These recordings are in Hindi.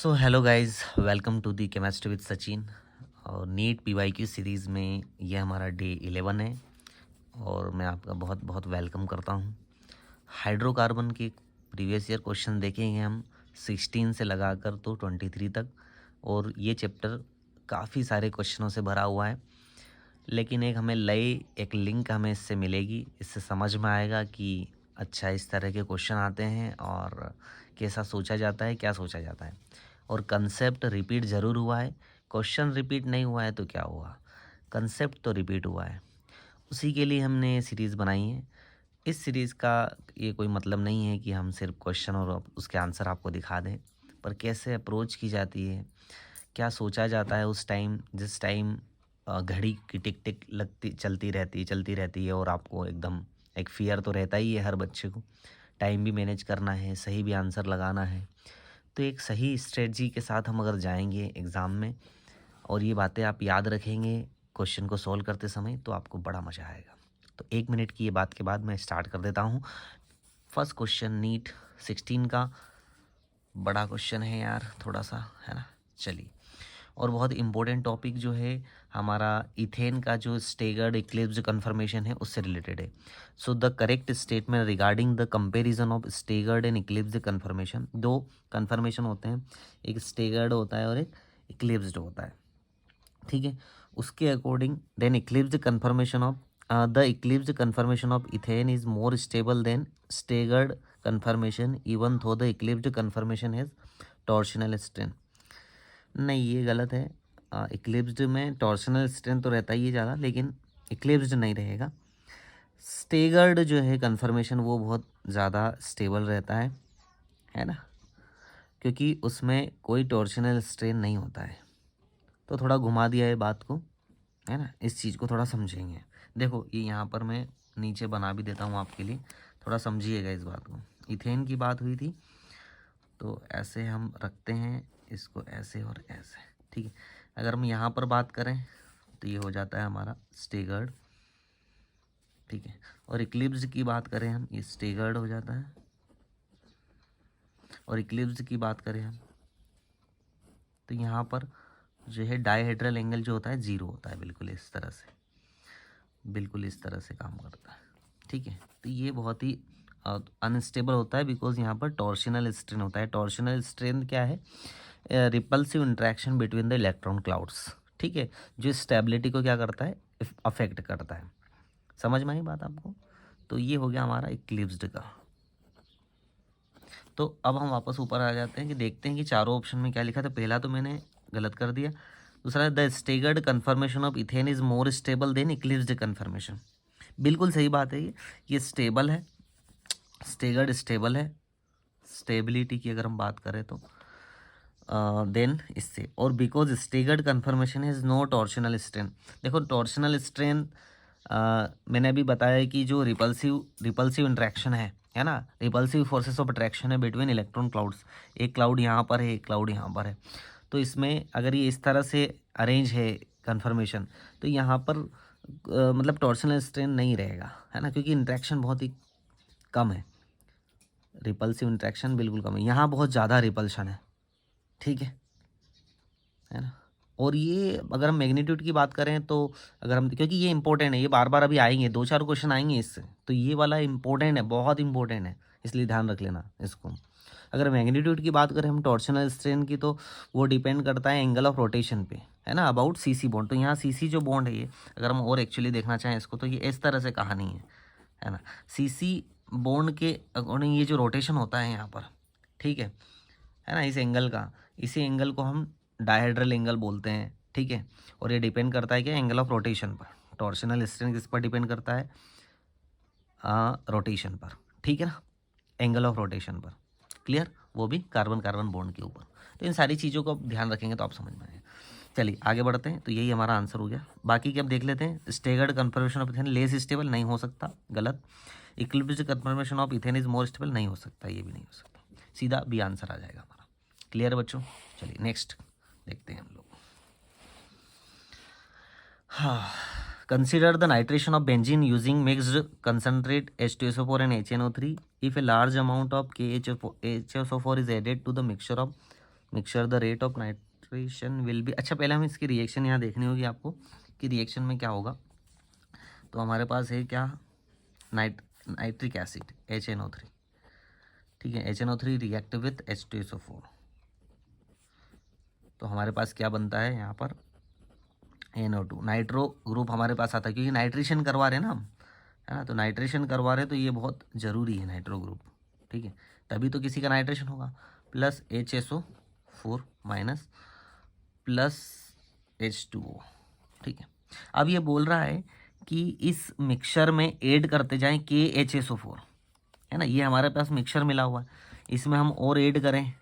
So hello guys, welcome to the chemistry with Sachin. और नीट पीवाईक्यू सीरीज़ में ये हमारा डे 11 है और मैं आपका बहुत बहुत वेलकम करता हूँ। हाइड्रोकार्बन के प्रीवियस ईयर क्वेश्चन देखेंगे हम 16 से लगाकर तो 23 तक। और ये चैप्टर काफ़ी सारे क्वेश्चनों से भरा हुआ है, लेकिन एक लिंक हमें इससे मिलेगी। इससे समझ में आएगा कि अच्छा इस तरह के क्वेश्चन आते हैं और कैसा सोचा जाता है, क्या सोचा जाता है। और कंसेप्ट रिपीट ज़रूर हुआ है, क्वेश्चन रिपीट नहीं हुआ है तो क्या हुआ, कंसेप्ट तो रिपीट हुआ है। उसी के लिए हमने ये सीरीज़ बनाई है। इस सीरीज़ का ये कोई मतलब नहीं है कि हम सिर्फ क्वेश्चन और उसके आंसर आपको दिखा दें, पर कैसे अप्रोच की जाती है, क्या सोचा जाता है उस टाइम जिस टाइम घड़ी की टिक टिक चलती रहती है और आपको एकदम एक फ़ियर तो रहता ही है हर बच्चे को। टाइम भी मैनेज करना है, सही भी आंसर लगाना है। तो एक सही स्ट्रेटजी के साथ हम अगर जाएंगे एग्ज़ाम में और ये बातें आप याद रखेंगे क्वेश्चन को सॉल्व करते समय, तो आपको बड़ा मज़ा आएगा। तो 1 मिनट की ये बात के बाद मैं स्टार्ट कर देता हूँ। फर्स्ट क्वेश्चन नीट 16 का बड़ा क्वेश्चन है यार, थोड़ा सा है ना। चलिए, और बहुत इम्पोर्टेंट टॉपिक जो है हमारा इथेन का जो स्टेगर्ड इक्लिप्स कन्फर्मेशन है उससे रिलेटेड है। So the correct statement regarding the comparison of staggered and eclipse conformation. दो कन्फर्मेशन होते हैं, एक स्टेगर्ड होता है और एक इक्लिप्स्ड होता है, ठीक है। उसके according then eclipsed conformation of the eclipsed conformation of ethane is more stable than staggered conformation even though the eclipsed conformation has torsional strength. नहीं, ये गलत है। इक्लिप्स्ड में टॉर्शनल स्ट्रेंथ तो रहता ही है ज़्यादा, लेकिन इक्लिप्स्ड नहीं रहेगा। स्टेगर्ड जो है कन्फर्मेशन वो बहुत ज़्यादा स्टेबल रहता है ना, क्योंकि उसमें कोई टॉर्शनल स्ट्रेन नहीं होता है। तो थोड़ा घुमा दिया है बात को, है ना। इस चीज़ को थोड़ा समझेंगे। देखो, ये यहाँ पर मैं नीचे बना भी देता हूँ आपके लिए, थोड़ा समझिएगा इस बात को। इथेन की बात हुई थी, तो ऐसे हम रखते हैं इसको, ऐसे और ऐसे, ठीक है। अगर हम यहाँ पर बात करें तो ये हो जाता है हमारा स्टेगर्ड, ठीक है। और इक्लिप्स की बात करें हम, ये स्टेगर्ड हो जाता है। और इक्लिप्स की बात करें हम तो यहाँ पर जो है डायहेड्रल एंगल जो होता है 0 होता है, बिल्कुल इस तरह से, बिल्कुल इस तरह से काम करता है, ठीक है। तो ये बहुत ही अनस्टेबल होता है, बिकॉज यहाँ पर टॉर्शनल स्ट्रेन होता है। टॉर्शनल स्ट्रेन क्या है? Repulsive interaction between the electron clouds, ठीक है, जो स्टेबिलिटी को क्या करता है, अफेक्ट करता है। समझ में आई बात आपको? तो ये हो गया हमारा इक्लिप्स्ड का। तो अब हम वापस ऊपर आ जाते हैं कि देखते हैं कि चारों ऑप्शन में क्या लिखा था। पहला तो मैंने गलत कर दिया। दूसरा, the staggered conformation of ethane is more stable than eclipsed conformation. बिल्कुल सही बात है। ये स्टेबल है, स्टेगर्ड स्टेबल है, स्टेबिलिटी की अगर हम बात करें तो देन इससे। और because staggered conformation is no torsional strain. देखो, टॉर्शनल स्ट्रेन मैंने अभी बताया कि जो रिपल्सिव इंट्रैक्शन है ना, रिपल्सिव फोर्सेस ऑफ अट्रैक्शन है बिटवीन इलेक्ट्रॉन क्लाउड्स। एक क्लाउड यहाँ पर है, एक क्लाउड यहाँ पर है। तो इसमें अगर ये इस तरह से अरेंज है कन्फर्मेशन, तो यहाँ पर मतलब टॉर्शनल स्ट्रेन नहीं रहेगा, है ना, क्योंकि इंट्रैक्शन बहुत ही कम है। रिपल्सिव इंट्रैक्शन बिल्कुल कम है, यहाँ बहुत ज़्यादा रिपल्शन है, ठीक है ना। और ये अगर हम मैग्नीट्यूड की बात करें तो अगर हम, क्योंकि ये इंपॉर्टेंट है, ये बार बार अभी आएंगे, 2-4 क्वेश्चन आएंगे इससे, तो ये वाला इंपॉर्टेंट है, बहुत इंपॉर्टेंट है, इसलिए ध्यान रख लेना इसको। अगर मैग्नीट्यूड की बात करें हम टॉर्शनल स्ट्रेन की, तो वो डिपेंड करता है एंगल ऑफ रोटेशन पे, है ना, अबाउट सीसी बॉन्ड। तो यहाँ सीसी जो बॉन्ड है ये, अगर हम और एक्चुअली देखना चाहें इसको, तो ये इस तरह से कहानी है ना। सीसी बॉन्ड के अकॉर्डिंग ये जो रोटेशन होता है यहाँ पर, ठीक है ना, इस एंगल का, इसी एंगल को हम डायहेड्रल एंगल बोलते हैं, ठीक है। और ये डिपेंड करता है क्या, एंगल ऑफ रोटेशन पर। टॉर्शनल स्ट्रेन किस पर डिपेंड करता है? रोटेशन पर, ठीक है ना, एंगल ऑफ रोटेशन पर। क्लियर? वो भी कार्बन कार्बन बॉन्ड के ऊपर। तो इन सारी चीज़ों को ध्यान रखेंगे तो आप समझ में आएगा। चलिए आगे बढ़ते हैं। तो यही हमारा आंसर हो गया। बाकी के अब देख लेते हैं। Staggered conformation of ethane less stable, नहीं हो सकता, गलत। Eclipsed conformation of ethane is more stable, नहीं हो सकता, ये भी नहीं हो सकता। सीधा बी आंसर आ जाएगा हमारा। क्लियर है बच्चों? चलिए नेक्स्ट देखते हैं हम लोग। हाँ, consider the nitration of benzene using mixed concentrate H2SO4 and HNO3 if a large amount of KHSO4 is added to the mixture of mixture the rate of nitration will be, अच्छा पहले हम इसकी रिएक्शन यहाँ देखनी होगी आपको कि रिएक्शन में क्या होगा। तो हमारे पास है क्या, नाइट्रिक एसिड HNO3, ठीक है, HNO3 रिएक्ट विथ H2SO4, तो हमारे पास क्या बनता है यहाँ पर NO2, नाइट्रो ग्रुप हमारे पास आता है क्योंकि नाइट्रेशन करवा रहे हैं ना हम, है ना, तो नाइट्रेशन करवा रहे हैं तो ये बहुत ज़रूरी है नाइट्रो ग्रुप, ठीक है, तभी तो किसी का नाइट्रेशन होगा। Plus HSO4 minus plus H2O, ठीक है। अब ये बोल रहा है कि इस मिक्सचर में ऐड करते जाएं KHSO4, है ना, ये हमारे पास मिक्सचर मिला हुआ है, इसमें हम और ऐड करें,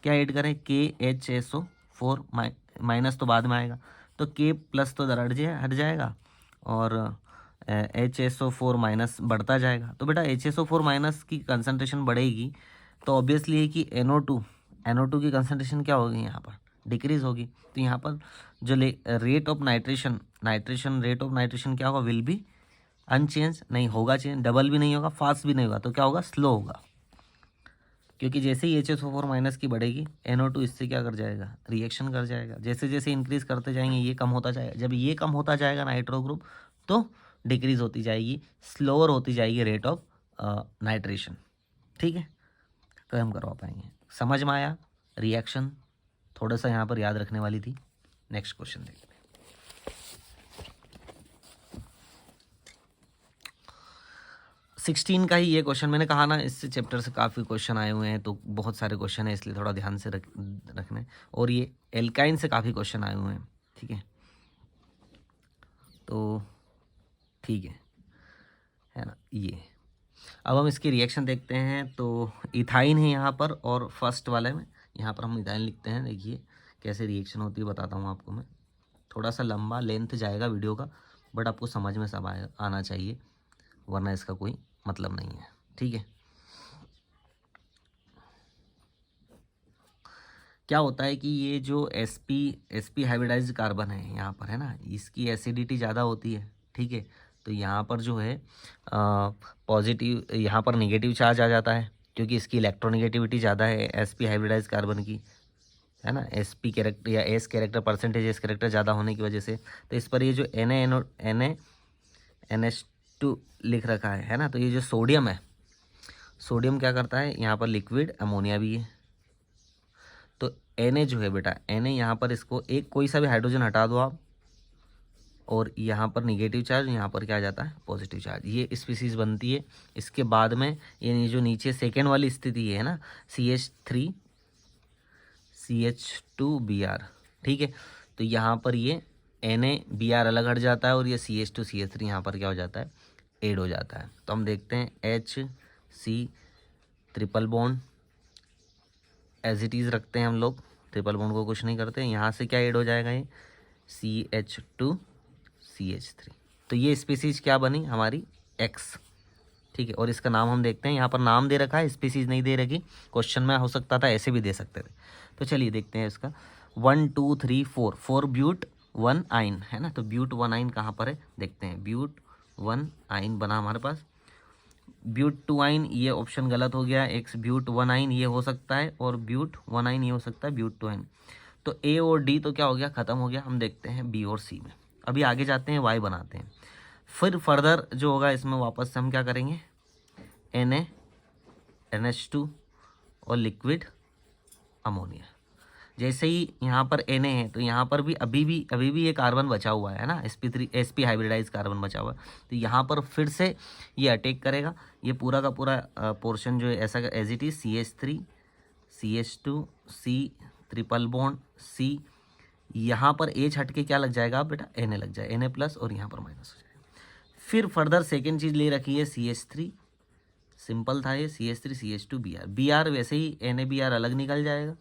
क्या ऐड करें, KHSO4 माइनस तो बाद में आएगा, तो K प्लस तो हट जाएगा और HSO4 माइनस बढ़ता जाएगा। तो बेटा HSO4 माइनस की कंसनट्रेशन बढ़ेगी तो ऑब्वियसली है कि NO2 की कंसनट्रेशन क्या होगी, यहाँ पर डिक्रीज होगी। तो यहाँ पर जो rate of nitration rate of nitration क्या होगा, विल बी अनचेंज, नहीं होगा चेंज, डबल भी नहीं होगा, फास्ट भी नहीं होगा, तो क्या होगा, स्लो होगा, क्योंकि जैसे ही HSO4 माइनस की बढ़ेगी NO2 इससे क्या कर जाएगा, रिएक्शन कर जाएगा, जैसे जैसे इंक्रीज करते जाएंगे ये कम होता जाएगा, जब ये कम होता जाएगा नाइट्रो ग्रुप तो डिक्रीज होती जाएगी, स्लोअर होती जाएगी रेट ऑफ नाइट्रेशन, ठीक है, तो हम करवा पाएंगे। समझ में आया, रिएक्शन थोड़ा सा यहाँ पर याद रखने वाली थी। नेक्स्ट क्वेश्चन देखते हैं। 16 का ही ये क्वेश्चन, मैंने कहा ना इससे चैप्टर से काफ़ी क्वेश्चन आए हुए हैं, तो बहुत सारे क्वेश्चन हैं इसलिए थोड़ा ध्यान से रखने, और ये एल्काइन से काफ़ी क्वेश्चन आए हुए हैं, ठीक है, तो ठीक है ना। ये अब हम इसकी रिएक्शन देखते हैं, तो इथाइन है यहाँ पर, और फर्स्ट वाले में यहाँ पर हम इथाइन लिखते हैं, देखिए कैसे रिएक्शन होती है बताता हूँ आपको मैं, थोड़ा सा लंबा लेंथ जाएगा वीडियो का, बट आपको समझ में सब आना चाहिए, वरना इसका कोई मतलब नहीं है, ठीक है। क्या होता है कि ये जो sp हाइब्रिडाइज्ड कार्बन है यहाँ पर, है ना, इसकी एसिडिटी ज़्यादा होती है, ठीक है, तो यहाँ पर जो है पॉजिटिव, यहाँ पर नेगेटिव चार्ज आ जाता है क्योंकि इसकी इलेक्ट्रोनेगेटिविटी ज़्यादा है sp हाइब्रिडाइज्ड कार्बन की, है ना, sp कैरेक्टर या s character percentage s character ज़्यादा होने की वजह से, तो इस पर ये जो NaNH2 लिख रखा है ना, तो ये जो सोडियम है, सोडियम क्या करता है, यहाँ पर लिक्विड अमोनिया भी है, तो Na जो है बेटा, Na यहाँ पर इसको एक कोई सा भी हाइड्रोजन हटा दो आप, और यहाँ पर निगेटिव चार्ज, यहाँ पर क्या आ जाता है, पॉजिटिव चार्ज, ये स्पीसीज बनती है। इसके बाद में ये जो नीचे सेकेंड वाली स्थिति है ना, CH3 CH2Br, ठीक है, तो यहाँ पर ये NaBr अलग हट जाता है और ये CH2 CH3 यहाँ पर क्या हो जाता है, ऐड हो जाता है। तो हम देखते हैं HC triple bond as it is रखते हैं हम लोग, ट्रिपल बॉन्ड को कुछ नहीं करते, यहाँ से क्या ऐड हो जाएगा, ये CH2 CH3, तो ये स्पीसीज क्या बनी हमारी, X, ठीक है, और इसका नाम हम देखते हैं, यहाँ पर नाम दे रखा है, स्पीसीज नहीं दे रखी, क्वेश्चन में हो सकता था ऐसे भी दे सकते थे, तो चलिए देखते हैं इसका 1 2 3 4 ब्यूट 1 आइन, है ना, तो ब्यूट 1 आइन कहाँ पर है, देखते हैं, ब्यूट 1 आइन बना हमारे पास, ब्यूट 2 आइन ये ऑप्शन गलत हो गया, एक्स ब्यूट 1 आइन ये हो सकता है, और ब्यूट 1 आइन ये हो सकता है, ब्यूट 2 आइन, तो A और D तो क्या हो गया, ख़त्म हो गया। हम देखते हैं B और C में, अभी आगे जाते हैं, Y बनाते हैं, फिर फर्दर जो होगा इसमें वापस से हम क्या करेंगे, Na NH2 और लिक्विड अमोनिया, जैसे ही यहाँ पर Na है तो यहाँ पर भी अभी भी ये कार्बन बचा हुआ है ना, sp हाइब्रिडाइज कार्बन बचा हुआ है, तो यहाँ पर फिर से ये अटैक करेगा, ये पूरा का पूरा पोर्शन जो है ऐसा as it is CH3 CH2 C triple bond C, यहाँ पर H हट के क्या लग जाएगा बेटा, Na लग जाए, Na प्लस, और यहाँ पर माइनस हो जाएगा। फिर फर्दर सेकेंड चीज़ ले रखी है CH3, सिंपल था ये, CH3 CH2Br वैसे ही NaBr अलग निकल जाएगा,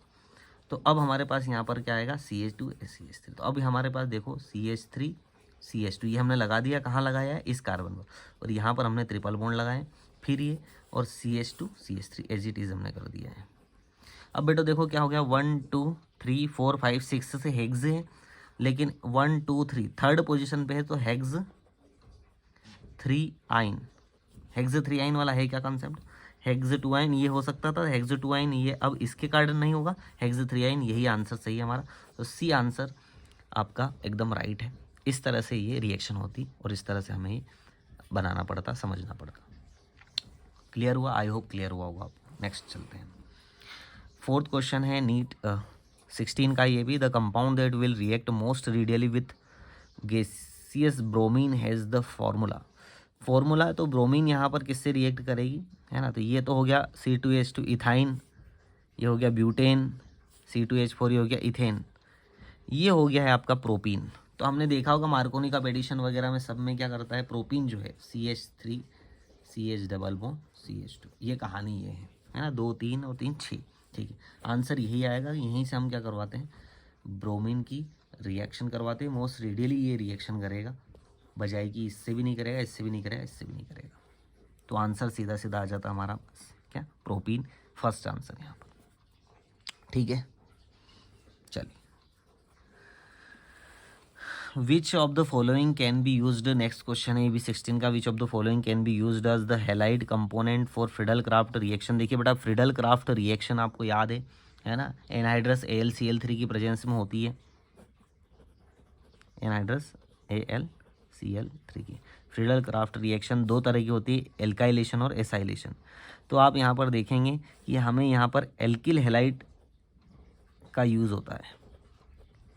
तो अब हमारे पास यहाँ पर क्या आएगा, CH2 CH3, तो अब हमारे पास देखो CH3 CH2 ये हमने लगा दिया, कहाँ लगाया है, इस कार्बन पर, और यहाँ पर हमने ट्रिपल बॉन्ड लगाए, फिर ये, और CH2 CH3 as it is हमने कर दिया है। अब बेटो देखो क्या हो गया, 1 2 3 4 5 6 से हेक्स है, लेकिन 1 2 3 थर्ड पोजीशन पे है, तो हेक्स 3 आइन, हेक्स 3 आइन वाला है क्या कॉन्सेप्ट, हेक्स-2आइन ये हो सकता था, हेक्स-2आइन ये अब इसके कारण नहीं होगा, हेक्स-3आइन यही आंसर सही है हमारा। तो सी आंसर आपका एकदम राइट है। इस तरह से ये रिएक्शन होती और इस तरह से हमें ये बनाना पड़ता, समझना पड़ता। क्लियर हुआ? आई होप क्लियर हुआ होगा आपको। नेक्स्ट चलते हैं। फोर्थ क्वेश्चन है नीट 16 का ये भी, the compound that will react most radially with gaseous bromine has the formula है। तो ब्रोमीन यहाँ पर किससे रिएक्ट करेगी, है ना। तो ये तो हो गया C2H2 इथाइन, ये हो गया ब्यूटेन, C2H4 ये हो गया इथेन, ये हो गया है आपका प्रोपीन। तो हमने देखा होगा मार्कोनी का पेडिशन वगैरह में सब में क्या करता है, प्रोपीन जो है CH3 CH double bond CH2, ये कहानी ये है ना। 2 3 और 3 6, ठीक है। आंसर यही आएगा। यहीं से हम क्या करवाते हैं, ब्रोमीन की रिएक्शन करवाते हैं। मोस्ट रेडियली ये रिएक्शन करेगा, बजाय कि इससे भी नहीं करेगा, इससे भी नहीं करेगा, इससे भी नहीं करेगा। तो आंसर सीधा सीधा आ जाता हमारा क्या, प्रोपीन, फर्स्ट आंसर यहाँ पर, ठीक है। चलिए, which of the following can be used, next question है भी 16 का, which of the following can be used as the halide component for Friedel Crafts reaction. देखिए बेटा, फ्रीडल क्राफ्ट रिएक्शन आपको याद है ना, एनहाइड्रस AlCl3 की प्रेजेंस में होती है, एनहाइड्रस AlCl3 की। फ्रीडल क्राफ्ट रिएक्शन दो तरह की होती है, एल्काइलेशन और एसाइलेशन। तो आप यहाँ पर देखेंगे कि हमें यहाँ पर एल्किल हैलाइड का यूज़ होता है,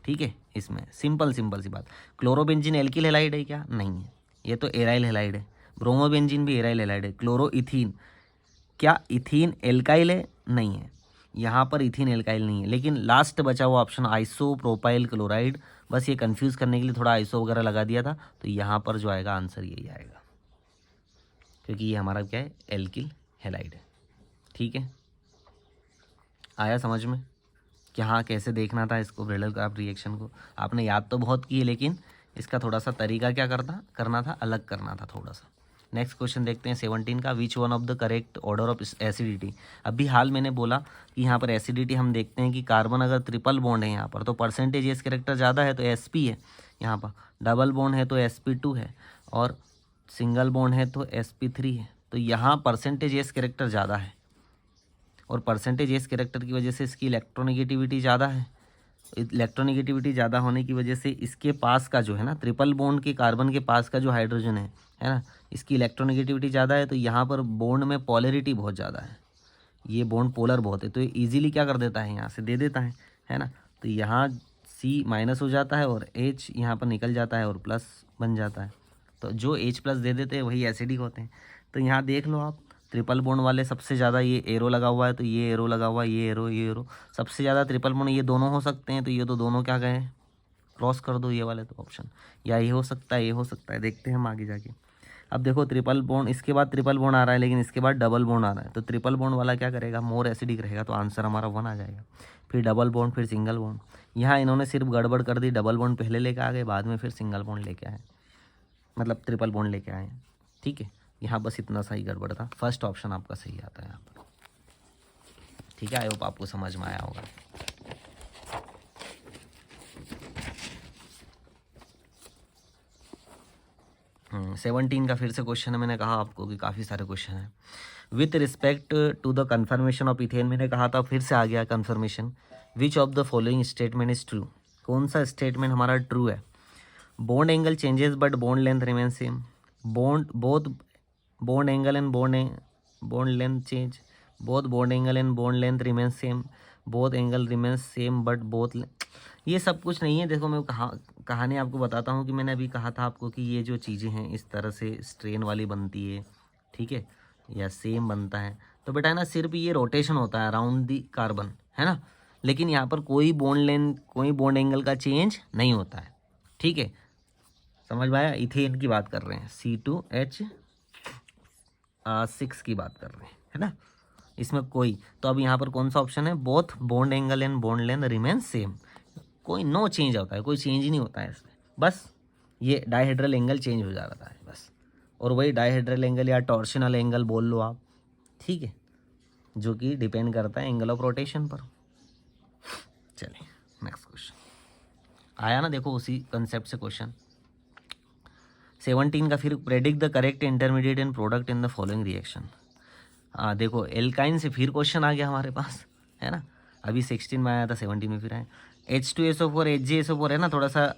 ठीक है। इसमें सिंपल सी बात, क्लोरोबेंजीन एल्किल हैलाइड है क्या, नहीं है, ये तो एराइल हैलाइड है। ब्रोमोबेंजीन भी एराइल हैलाइड है। क्लोरोइथीन, क्या इथीन एल्काइल है, नहीं है, यहाँ पर इथीन एल्काइल नहीं है। लेकिन लास्ट बचा हुआ ऑप्शन आइसोप्रोपाइल क्लोराइड, बस ये कंफ्यूज करने के लिए थोड़ा आइसो वगैरह लगा दिया था। तो यहाँ पर जो आएगा आंसर यही आएगा, क्योंकि ये हमारा क्या है, एल्किल हैलाइड है, ठीक है। आया समझ में कि हाँ कैसे देखना था इसको, फ्रीडल क्राफ्ट रिएक्शन को। आपने याद तो बहुत की है, लेकिन इसका थोड़ा सा तरीका क्या करना था, अलग करना था थोड़ा सा। नेक्स्ट क्वेश्चन देखते हैं 17 का, which one of the correct order of acidity. अभी हाल मैंने बोला कि यहाँ पर एसिडिटी हम देखते हैं कि कार्बन अगर ट्रिपल बॉन्ड है यहाँ पर तो परसेंटेज एस कैरेक्टर ज़्यादा है तो Sp है, यहाँ पर डबल बॉन्ड है तो Sp2 है, और सिंगल बॉन्ड है तो Sp3 है। तो यहाँ परसेंटेज एस कैरेक्टर ज़्यादा है, और परसेंटेज एस कैरेक्टर की वजह से इसकी इलेक्ट्रोनेगेटिविटी ज़्यादा है। इलेक्ट्रोनेगेटिविटी ज़्यादा होने की वजह से इसके पास का जो है ना, ट्रिपल बॉन्ड के कार्बन के पास का जो हाइड्रोजन है ना, इसकी इलेक्ट्रोनेगेटिविटी ज़्यादा है। तो यहाँ पर बॉन्ड में पोलरिटी बहुत ज़्यादा है, ये बॉन्ड पोलर बहुत है। तो ये ईजिली क्या कर देता है, यहाँ से दे देता है ना। तो यहाँ C माइनस हो जाता है और H यहाँ पर निकल जाता है और प्लस बन जाता है। तो जो H+ दे देते हैं वही एसिडिक होते हैं। तो यहाँ देख लो आप, ट्रिपल बॉन्ड वाले सबसे ज़्यादा ये एरो लगा हुआ है, तो ये एरो लगा हुआ है, ये एरो सबसे ज़्यादा ट्रिपल बॉन्ड ये दोनों हो सकते हैं। तो ये तो दोनों क्या गए, क्रॉस कर दो ये वाले तो ऑप्शन, या ये हो सकता है, ये हो सकता है, देखते हैं हम आगे जाके। अब देखो ट्रिपल बॉन्ड, इसके बाद ट्रिपल बॉन्ड आ रहा है, लेकिन इसके बाद डबल बॉन्ड आ रहा है। तो ट्रिपल बॉन्ड वाला क्या करेगा, मोर एसिडिक रहेगा, तो आंसर हमारा 1 आ जाएगा। फिर डबल बॉन्ड, फिर सिंगल बॉन्ड। यहाँ इन्होंने सिर्फ गड़बड़ कर दी, डबल बॉन्ड पहले लेके आ गए, बाद में फिर सिंगल बॉन्ड लेके आए, मतलब ट्रिपल बॉन्ड लेके आए, ठीक है। यहाँ बस इतना सा ही गड़बड़ था। फर्स्ट ऑप्शन आपका सही आता है यहाँ पर, ठीक है। आई होप आपको समझ में आया होगा। 17 का फिर से क्वेश्चन है। मैंने कहा आपको कि काफ़ी सारे क्वेश्चन हैं। With respect to the conformation of ethane, मैंने कहा था फिर से आ गया conformation. Which of the following statement is true, कौन सा स्टेटमेंट हमारा ट्रू है। Bond angle changes but bond length remain same, both bond angle and bond length change, both bond angle and bond length remain same, both angle remain same but both, ये सब कुछ नहीं है। देखो मैं कहानी आपको बताता हूँ कि मैंने अभी कहा था आपको कि ये जो चीज़ें हैं इस तरह से स्ट्रेन वाली बनती है, ठीक है, या सेम बनता है। तो बेटा है ना, सिर्फ ये रोटेशन होता है अराउंड दी कार्बन, है ना, लेकिन यहाँ पर कोई बॉन्ड लेंथ, कोई बॉन्ड एंगल का चेंज नहीं होता है, ठीक है। समझ में आया। इथेन की बात कर रहे हैं, C2H6 की बात कर रहे हैं, है ना, इसमें कोई। तो अब यहाँ पर कौन सा ऑप्शन है, both bond angle and bond length remain same, कोई नो चेंज होता है, कोई चेंज ही नहीं होता है इसमें, बस ये डाइहेड्रल एंगल चेंज हो जा रहा है बस। और वही डाइहेड्रल एंगल या टॉर्शनल एंगल बोल लो आप, ठीक है, जो कि डिपेंड करता है एंगल ऑफ रोटेशन पर। चलिए नेक्स्ट क्वेश्चन आया ना, देखो उसी कंसेप्ट से क्वेश्चन 17 का फिर, predict the correct intermediate and product in the following reaction. हाँ देखो, एल्काइन से फिर क्वेश्चन आ गया हमारे पास, है ना। अभी 16 में आया था, 17 में फिर आया। H2SO4 HgSO4 है ना, थोड़ा सा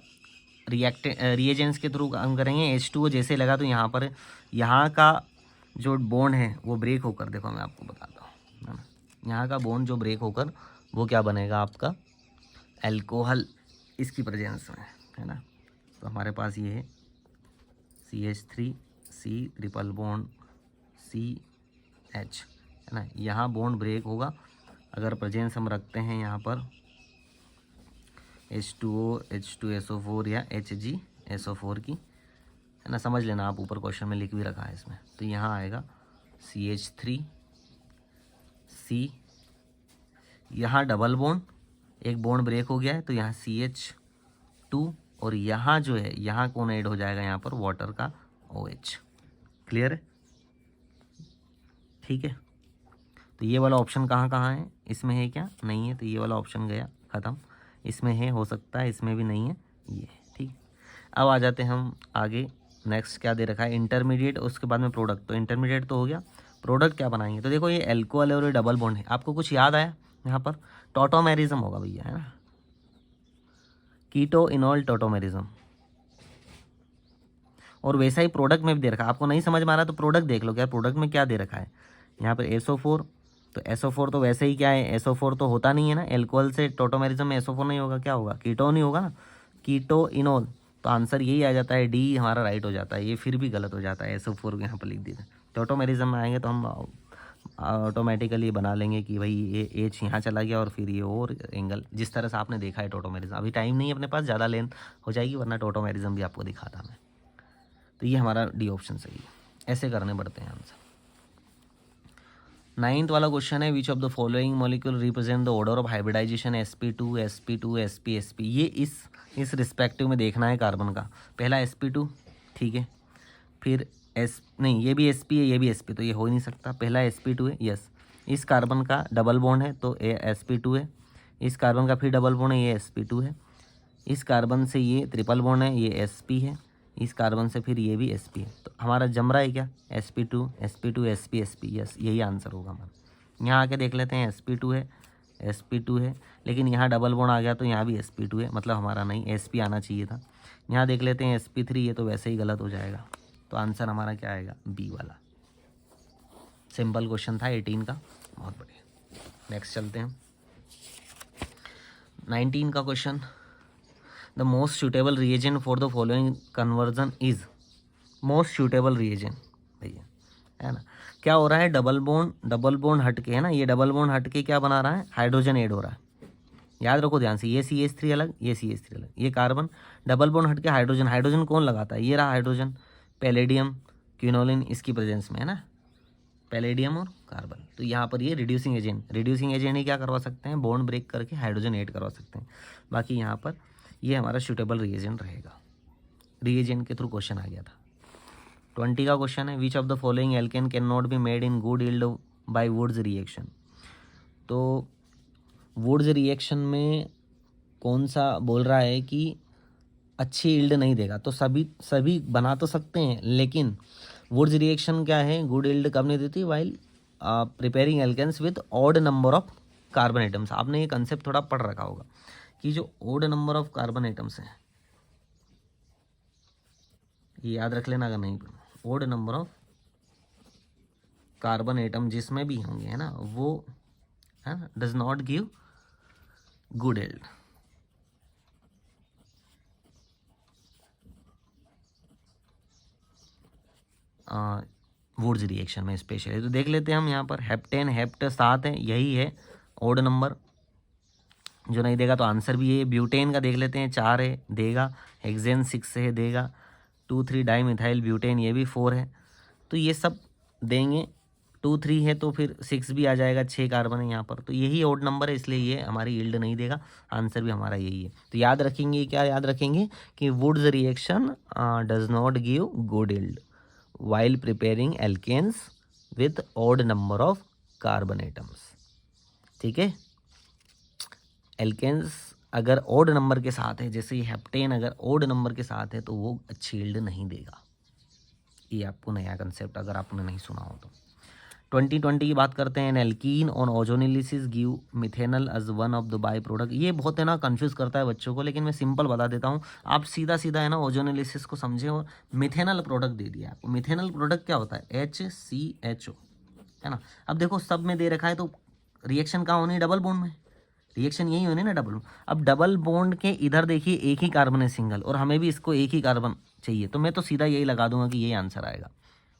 रिएजेंट्स के थ्रू काम करेंगे। H2O जैसे लगा तो यहाँ पर यहाँ का जो बॉन्ड है वो ब्रेक होकर, देखो मैं आपको बताता हूँ, है ना। यहाँ का बॉन्ड जो ब्रेक होकर वो क्या बनेगा आपका, अल्कोहल, इसकी प्रेजेंस में, है ना। तो हमारे पास ये है CH3C ट्रिपल बॉन्ड CH, है ना। यहाँ बॉन्ड ब्रेक होगा अगर प्रेजेंस हम रखते हैं यहाँ पर H2O H2SO4 या HgSO4 की, है ना। समझ लेना आप, ऊपर क्वेश्चन में लिख भी रखा है इसमें। तो यहाँ आएगा CH3C, यहाँ डबल बॉन्ड, एक बॉन्ड ब्रेक हो गया है तो यहाँ CH2, और यहाँ जो है यहाँ कौन ऐड हो जाएगा, यहाँ पर वाटर का OH। क्लियर है, ठीक है। तो ये वाला ऑप्शन कहाँ कहाँ है, इसमें है क्या, नहीं है, तो ये वाला ऑप्शन गया ख़त्म। इसमें है, हो सकता है इसमें भी नहीं है, ये ठीक। अब आ जाते हैं हम आगे, नेक्स्ट क्या दे रखा है, इंटरमीडिएट, उसके बाद में प्रोडक्ट। तो इंटरमीडिएट तो हो गया, प्रोडक्ट क्या बनाएंगे। तो देखो ये एल्कोहल और ये डबल बॉन्ड है, आपको कुछ याद आया यहाँ पर, टॉटोमेरिज्म होगा भैया, है ना, कीटो इनॉल टॉटोमेरिज्म। और वैसा ही प्रोडक्ट में भी दे रखा है, आपको नहीं समझ में आ रहा तो प्रोडक्ट देख लो, क्या प्रोडक्ट में क्या दे रखा है यहाँ पर SO4। तो SO4 तो वैसे ही क्या है, SO4 तो होता नहीं है ना, एल्कोहल से टॉटोमेरिज्म में SO4 नहीं होगा, क्या होगा, कीटोन ही होगा ना, कीटो इनोल। तो आंसर यही आ जाता है, डी हमारा राइट हो जाता है। ये फिर भी गलत हो जाता है, SO4 यहाँ पर लिख दिया। टॉटोमेरिज्म में आएंगे तो हम ऑटोमेटिकली बना लेंगे कि भाई ये एच यहाँ चला गया और फिर ये और एंगल, जिस तरह से आपने देखा है टॉटोमेरिज्म। अभी टाइम नहीं है अपने पास, ज़्यादा लेंथ हो जाएगी, वरना टॉटोमेरिज्म भी आपको दिखाता मैं। तो ये हमारा डी ऑप्शन सही है, ऐसे करने पड़ते हैं आंसर। 9th वाला क्वेश्चन है, which of the following molecule represent the order of hybridization sp2 sp2 sp sp। ये इस रिस्पेक्टिव में देखना है कार्बन का। पहला sp2, ठीक है, फिर नहीं, ये भी sp है, ये भी sp, तो ये हो ही नहीं सकता। पहला sp2 है, यस। इस कार्बन का डबल बॉन्ड है तो ये sp2 है, इस कार्बन का फिर डबल बॉन्ड है, ये sp2 है, इस कार्बन से ये ट्रिपल बॉन्ड है, ये sp है, इस कार्बन से फिर ये भी sp है। तो हमारा जम रहा है क्या, sp2 sp2 sp sp, yes, यही आंसर होगा हमारा। यहाँ आके देख लेते हैं, sp2 है, sp2 है, लेकिन यहाँ डबल बॉन्ड आ गया तो यहाँ भी sp2 है, मतलब हमारा नहीं, sp आना चाहिए था। यहाँ देख लेते हैं sp3, ये तो वैसे ही गलत हो जाएगा। तो आंसर हमारा क्या आएगा, बी वाला। सिंपल क्वेश्चन था 18 का, बहुत बढ़िया। नेक्स्ट चलते हैं 19 का question. The most suitable reagent for the following conversion is, most suitable reagent भैया, है ना। क्या हो रहा है, डबल बॉन्ड हट के, है ना, ये डबल बॉन्ड हट के क्या बना रहा है, हाइड्रोजन ऐड हो रहा है। याद रखो ध्यान से, ये CH3 अलग, ये CH3 अलग, ये कार्बन, डबल बॉन्ड हट के हाइड्रोजन, हाइड्रोजन कौन लगाता है, ये रहा हाइड्रोजन, पैलेडियम क्विनोलिन इसकी प्रेजेंस में, है ना, पैलेडियम और कार्बन। तो यहाँ पर ये रिड्यूसिंग एजेंट ही क्या करवा सकते हैं, बॉन्ड ब्रेक करके हाइड्रोजन ऐड करवा सकते हैं। बाकी यहाँ पर ये हमारा सूटेबल रिएजेंट रहेगा। रिएजेंट के थ्रू क्वेश्चन आ गया था। 20 का क्वेश्चन है, which of the following alkane can not be made in good yield by Wurtz reaction. तो वुड्स रिएक्शन में कौन सा बोल रहा है कि अच्छी यील्ड नहीं देगा। तो सभी बना तो सकते हैं, लेकिन वुड्स रिएक्शन क्या है, गुड यील्ड कब नहीं देती, while preparing alkanes with odd number of carbon atoms. आपने ये कंसेप्ट थोड़ा पढ़ रखा होगा कि जो odd number of carbon atoms हैं, ये याद रख लेना अगर नहीं पढ़ा। Odd number of carbon atom जिसमें भी होंगे, है ना, वो, है ना, does not give good yield. Wurtz reaction में स्पेशली तो देख लेते हैं हम यहाँ पर, हेप्टेन हेप्ट 7 है, यही है ऑड नंबर जो नहीं देगा। तो आंसर भी ये, ब्यूटेन का देख लेते हैं, 4 है, देगा। हेक्सेन 6 है, देगा। 2,3 डाई मिथाइल ब्यूटेन, ये भी 4 है, तो ये सब देंगे। 2,3 है तो फिर 6 भी आ जाएगा, 6 कार्बन है यहाँ पर, तो यही ऑड नंबर है, इसलिए ये हमारी यील्ड नहीं देगा। आंसर भी हमारा यही है। तो याद रखेंगे, क्या याद रखेंगे कि Wurtz reaction does not give good yield while preparing alkanes with odd number of carbon atoms। ठीक है, एल्केन्स अगर ओड नंबर के साथ है, जैसे हेप्टेन अगर ओड नंबर के साथ है, तो वो अच्छी यील्ड नहीं देगा। ये आपको नया कंसेप्ट अगर आपने नहीं सुना हो तो। 2020 की बात करते हैं, an alkene on ozonolysis give methanal as one of the by product. ये बहुत है ना कंफ्यूज करता है बच्चों को, लेकिन मैं सिंपल बता देता हूँ, आप सीधा सीधा है ना ओजोनिलिसिस को समझें और मिथेनल प्रोडक्ट दे दिया आपको। मिथेनल प्रोडक्ट क्या होता है, HCHO, है ना। अब देखो सब में दे रखा है तो रिएक्शन कहाँ होनी है, डबल बॉन्ड में, रिएक्शन यही होनी ना डबल बॉन्ड। अब डबल बॉन्ड के इधर देखिए एक ही कार्बन है सिंगल, और हमें भी इसको एक ही कार्बन चाहिए, तो मैं तो सीधा यही लगा दूंगा कि यही आंसर आएगा।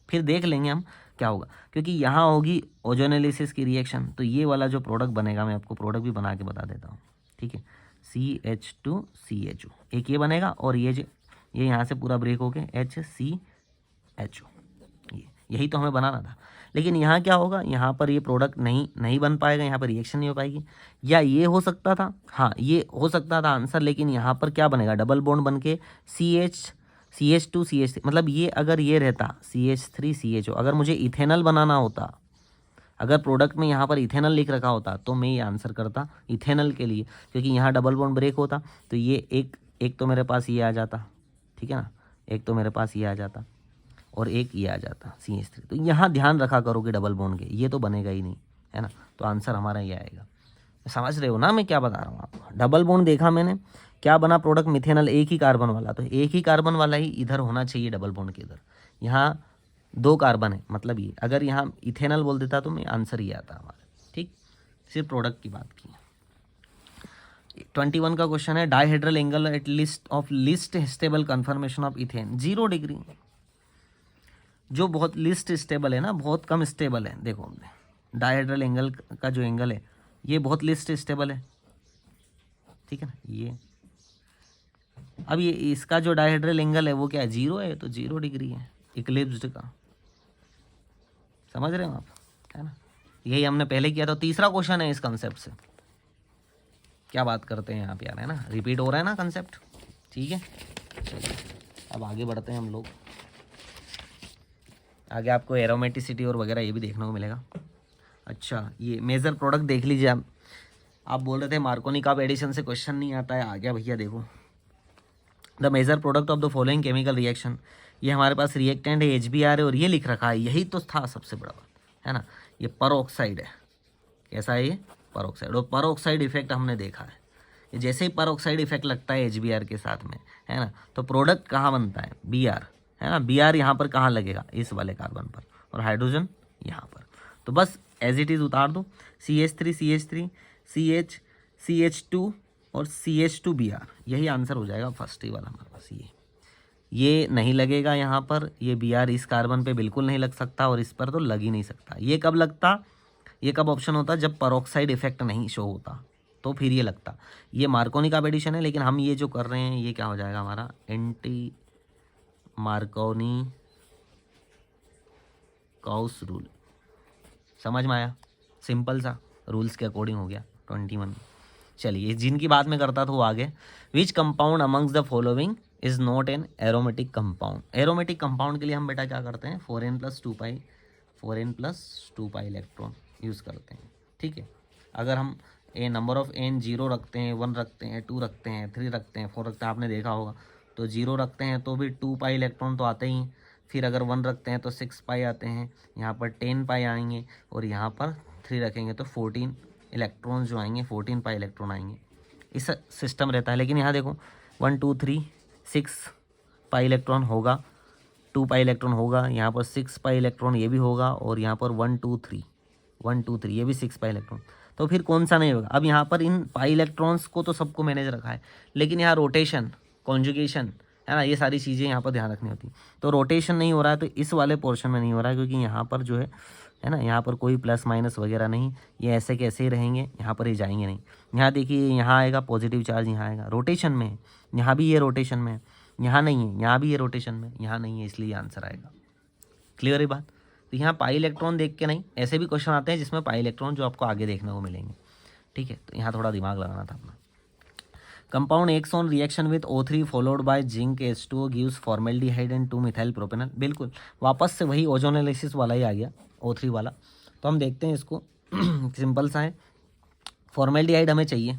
फिर देख लेंगे हम क्या होगा, क्योंकि यहाँ होगी ओजोनेलिसिस की रिएक्शन, तो ये वाला जो प्रोडक्ट बनेगा, मैं आपको प्रोडक्ट भी बना के बता देता हूँ, ठीक है। CH2CHO एक ये बनेगा, और ये यहाँ से पूरा ब्रेक होके HCHO, यही तो हमें बनाना था। लेकिन यहाँ क्या होगा, यहाँ पर ये प्रोडक्ट नहीं बन पाएगा, यहाँ पर रिएक्शन नहीं हो पाएगी। या ये हो सकता था, हाँ ये हो सकता था आंसर, लेकिन यहाँ पर क्या बनेगा, डबल बॉन्ड बन के CH2CH3, मतलब ये अगर ये रहता CH3CHO, अगर मुझे इथेनल बनाना होता, अगर प्रोडक्ट में यहाँ पर इथेनल लिख रखा होता, तो मैं ये आंसर करता इथेनल के लिए, क्योंकि यहाँ डबल बॉन्ड ब्रेक होता, तो ये एक तो मेरे पास ये आ जाता, ठीक है ना, एक तो मेरे पास ये आ जाता और एक ये आ जाता CH3। तो यहाँ ध्यान रखा करोगे डबल बॉन्ड के, ये तो बनेगा ही नहीं, है ना, तो आंसर हमारा ये आएगा। समझ रहे हो ना मैं क्या बता रहा हूँ आपको। डबल बॉन्ड देखा मैंने, क्या बना प्रोडक्ट, मिथेनल, एक ही कार्बन वाला, तो एक ही कार्बन वाला ही इधर होना चाहिए डबल बॉन्ड के इधर। यहाँ 2 कार्बन है, मतलब ये अगर यहाँ इथेनल बोल देता तो मैं आंसर ही आता हमारा, ठीक। सिर्फ प्रोडक्ट की बात की। 21 का क्वेश्चन है, dihedral angle at least stable conformation of ethane 0 degree. जो बहुत लिस्ट स्टेबल है ना, बहुत कम स्टेबल है। देखो हमने डाइहेड्रल एंगल का जो एंगल है, ये बहुत लिस्ट स्टेबल है, ठीक है ना। ये अब ये इसका जो डाइहेड्रल एंगल है वो क्या है, 0 है, तो 0 डिग्री है इक्लिप्स्ड का। समझ रहे हो आप, है ना। यही हमने पहले किया था। तीसरा क्वेश्चन है इस कंसेप्ट से। क्या बात करते हैं आप यार, है ना, रिपीट हो रहा है ना कंसेप्ट, ठीक है। चलिए अब आगे बढ़ते हैं हम लोग। आगे आपको एरोमेटिसिटी और वगैरह ये भी देखने को मिलेगा। अच्छा, ये मेजर प्रोडक्ट देख लीजिए आप बोल रहे थे मार्कोनी कप एडिशन से क्वेश्चन नहीं आता है, आ गया भैया। देखो, the major product of the following chemical reaction, ये हमारे पास रिएक्टेंट है HBr है, और ये लिख रखा है, यही तो था सबसे बड़ा बात, है ना। ये परऑक्साइड है, कैसा है ये, परऑक्साइड। और परऑक्साइड इफेक्ट हमने देखा है, ये जैसे ही परऑक्साइड इफेक्ट लगता है HBr के साथ में, है ना, तो प्रोडक्ट कहाँ बनता है, Br, है ना। Br यहाँ पर कहाँ लगेगा, इस वाले कार्बन पर, और हाइड्रोजन यहाँ पर। तो बस एज इट इज़ उतार दो, CH3CH3 CH CH2 और CH2Br, यही आंसर हो जाएगा फर्स्ट ही वाला हमारे पास। ये नहीं लगेगा यहाँ पर, ये Br इस कार्बन पे बिल्कुल नहीं लग सकता, और इस पर तो लग ही नहीं सकता। ये कब लगता, ये कब ऑप्शन होता, जब परऑक्साइड इफेक्ट नहीं शो होता, तो फिर ये लगता। ये मार्कोनी का एडिशन है, लेकिन हम ये जो कर रहे हैं ये क्या हो जाएगा हमारा, एंटी मार्कोनी काउस रूल। समझ में आया, सिंपल सा रूल्स के अकॉर्डिंग हो गया 21। चलिए, जिनकी बात में करता था वो आगे। Which compound amongst the following is not an aromatic compound. Aromatic compound के लिए हम बेटा क्या करते हैं, 4n+2 पाई इलेक्ट्रॉन यूज़ करते हैं, ठीक है। अगर हम नंबर ऑफ n 0 रखते हैं, 1 रखते हैं, 2 रखते हैं, 3 रखते हैं, 4 रखते हैं, आपने देखा होगा, तो 0 रखते हैं तो भी 2 पाई इलेक्ट्रॉन तो आते ही। फिर अगर 1 रखते हैं तो 6 पाई आते हैं, यहाँ पर 10 पाई आएंगे, और यहाँ पर 3 रखेंगे तो 14 इलेक्ट्रॉन जो आएंगे, 14 पाई इलेक्ट्रॉन आएंगे। इस सिस्टम रहता है। लेकिन यहाँ देखो 1 2 3 6 पाई इलेक्ट्रॉन होगा, 2 पाई इलेक्ट्रॉन होगा, यहाँ पर 6 पाई इलेक्ट्रॉन ये भी होगा, और यहाँ पर 1 2 3 ये भी 6 पाई इलेक्ट्रॉन। तो फिर कौन सा नहीं होगा। अब यहाँ पर इन पाई इलेक्ट्रॉन्स को तो सबको मैनेज रखा है, लेकिन यहाँ रोटेशन, कॉन्जुगेशन, है ना, ये सारी चीज़ें यहाँ पर ध्यान रखनी होती। तो रोटेशन नहीं हो रहा है, तो इस वाले पोर्शन में नहीं हो रहा है, क्योंकि यहाँ पर जो है ना, यहाँ पर कोई प्लस माइनस वगैरह नहीं, ये ऐसे कैसे ही रहेंगे, यहाँ पर ही जाएंगे नहीं। यहाँ देखिए, यहाँ आएगा पॉजिटिव चार्ज, यहाँ आएगा, रोटेशन में है, यहाँ भी ये रोटेशन में है, यहाँ नहीं है, यहाँ भी ये रोटेशन में, यहाँ नहीं है, इसलिए आंसर आएगा। क्लियर है बात। तो यहाँ पाई इलेक्ट्रॉन देख के नहीं, ऐसे भी क्वेश्चन आते हैं जिसमें पाई इलेक्ट्रॉन जो आपको आगे देखने को मिलेंगे, ठीक है। तो यहाँ थोड़ा दिमाग लगाना था अपना। Compound x on reaction with O3 followed by zinc H2O gives formaldehyde and 2 methyl propanol. बिल्कुल वापस से वही ओजोनेलिसिस वाला ही आ गया, O3 वाला। तो हम देखते हैं इसको, सिंपल सा है। फॉर्मेल्डिहाइड हमें चाहिए,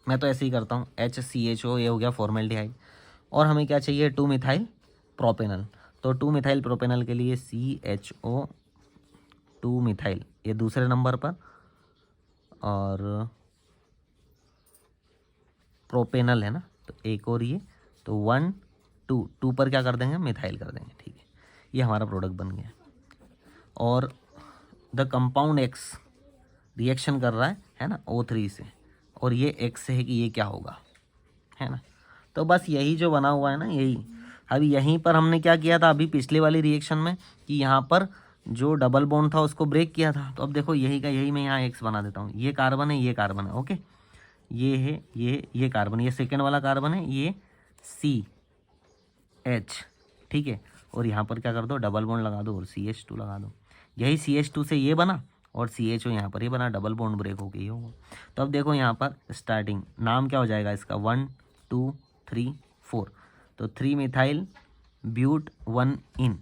मैं तो ऐसे ही करता हूँ, HCHO, ये हो गया फॉर्मेल्डिहाइड। और हमें क्या चाहिए, 2 मिथाइल प्रोपेनॉल। तो 2 मिथाइल प्रोपेनॉल के लिए CHO 2 मिथाइल, ये दूसरे नंबर पर, और प्रोपेनल है ना, तो एक और ये, तो 1 2 पर क्या कर देंगे, मिथाइल कर देंगे। ठीक है, ये हमारा प्रोडक्ट बन गया। और द कंपाउंड एक्स रिएक्शन कर रहा है ना O3 से, और ये एक्स से है कि ये क्या होगा, है ना। तो बस यही जो बना हुआ है ना, यही अभी यहीं पर हमने क्या किया था अभी पिछले वाली रिएक्शन में, कि यहाँ पर जो डबल बॉन्ड था उसको ब्रेक किया था। तो अब देखो यही का यही मैं यहाँ एक्स बना देता हूँ, ये कार्बन है, ये कार्बन है, ओके, ये है, ये कार्बन, ये सेकेंड वाला कार्बन है, ये CH, ठीक है। और यहाँ पर क्या कर दो, डबल बॉन्ड लगा दो और CH2 लगा दो। यही CH2 से ये बना और CHO यहाँ पर ये बना, डबल बॉन्ड ब्रेक हो गई होगा। तो अब देखो यहाँ पर स्टार्टिंग नाम क्या हो जाएगा इसका, 1 2 3 4, तो 3 मिथाइल ब्यूट 1 इन,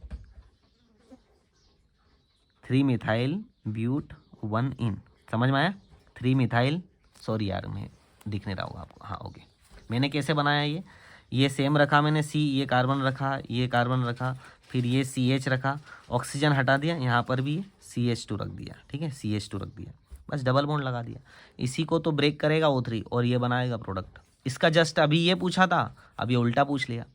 3 मिथाइल ब्यूट 1 इन, समझ में आया। 3 मिथाइल, सॉरी यार मैं दिख नहीं रहा होगा आपको, हाँ ओके। मैंने कैसे बनाया ये सेम रखा मैंने, C, ये कार्बन रखा, ये कार्बन रखा, फिर ये CH रखा, ऑक्सीजन हटा दिया, यहाँ पर भी CH2 रख दिया, ठीक है, CH2 रख दिया, बस डबल बॉन्ड लगा दिया। इसी को तो ब्रेक करेगा O3 और ये बनाएगा प्रोडक्ट। इसका जस्ट अभी ये पूछा था, अब ये उल्टा पूछ लिया।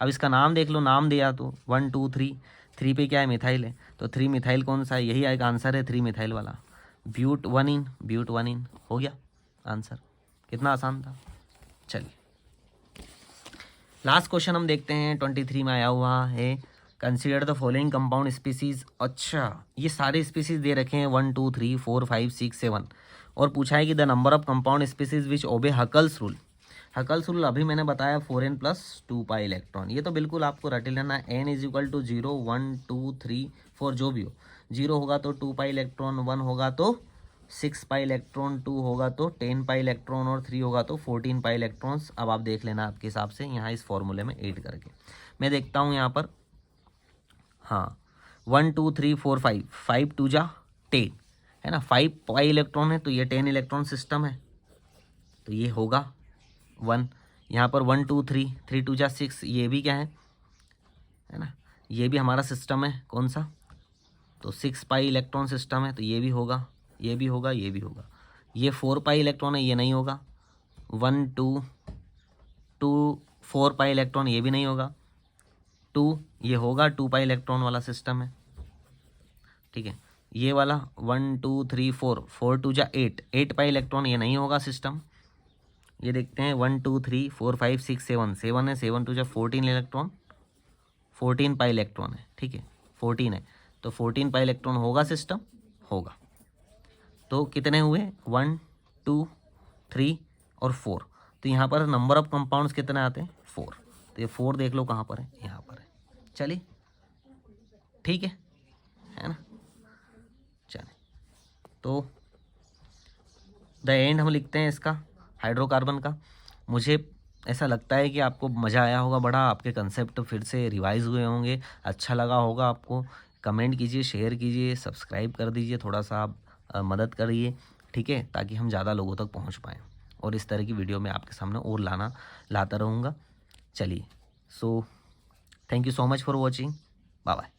अब इसका नाम देख लो, नाम दिया तो 1 2 3, 3 पे क्या है, मिथाइल है, तो 3 मिथाइल कौन सा है, यही आएगा आंसर है 3 मिथाइल वाला, ब्यूट 1 इन, ब्यूट 1 इन हो गया आंसर। कितना आसान था। चलिए लास्ट क्वेश्चन हम देखते हैं, 23 में आया हुआ है, consider the following compound species. अच्छा, ये सारे स्पीसीज दे रखे हैं 1 2 3 4 5 6 7, और पूछा है कि the number of compound species which obey Huckel's rule. Huckel's rule अभी मैंने बताया 4n + 2 पाई इलेक्ट्रॉन, ये तो बिल्कुल आपको रट लेना है। n = 0 1 2 3 4 जो भी हो, 0 होगा तो 2 पाई इलेक्ट्रॉन, 1 होगा तो 6 पाई इलेक्ट्रॉन, 2 होगा तो 10 पाई इलेक्ट्रॉन, और 3 होगा तो 14 पाई इलेक्ट्रॉन्स। अब आप देख लेना आपके हिसाब से यहाँ इस फॉर्मूले में ऐड करके। मैं देखता हूँ यहाँ पर, हाँ 1 2 3 4 5, 5 2 जा 10 है ना, 5 पाई इलेक्ट्रॉन है तो ये 10 इलेक्ट्रॉन सिस्टम है, तो ये होगा 1। यहाँ पर 1 2 3, 3 2 जा 6, ये भी क्या है ना, ये भी हमारा सिस्टम है, कौन सा, तो 6 पाई इलेक्ट्रॉन सिस्टम है, तो ये भी होगा, ये भी होगा, ये भी होगा। ये 4 पाई इलेक्ट्रॉन है, ये नहीं होगा। 1 2 2 4 पाई इलेक्ट्रॉन, ये भी नहीं होगा। 2 ये होगा, 2 पाई इलेक्ट्रॉन वाला सिस्टम है, ठीक है। ये वाला 1 2 3 4, 4 2 जा 8, 8 पाई इलेक्ट्रॉन, ये नहीं होगा सिस्टम। ये देखते हैं 1 2 3 4 5 6 7, 7 है, 7 2 जा 14 इलेक्ट्रॉन, 14 पाई इलेक्ट्रॉन है, ठीक है, 14 है, तो 14 पाई इलेक्ट्रॉन होगा सिस्टम, होगा। तो कितने हुए, 1 2 3 और 4, तो यहाँ पर नंबर ऑफ कंपाउंड्स कितने आते हैं, 4, तो ये 4 देख लो कहाँ पर है, यहाँ पर है। चलिए ठीक है ना। चलिए तो द एंड हम लिखते हैं इसका, हाइड्रोकार्बन का। मुझे ऐसा लगता है कि आपको मज़ा आया होगा बड़ा, आपके कंसेप्ट फिर से रिवाइज हुए होंगे, अच्छा लगा होगा आपको। कमेंट कीजिए, शेयर कीजिए, सब्सक्राइब कर दीजिए, थोड़ा सा आप मदद करिए, ठीक है, ताकि हम ज़्यादा लोगों तक पहुंच पाएँ, और इस तरह की वीडियो मैं आपके सामने और लाता रहूँगा। चलिए, so thank you so much for watching, bye bye.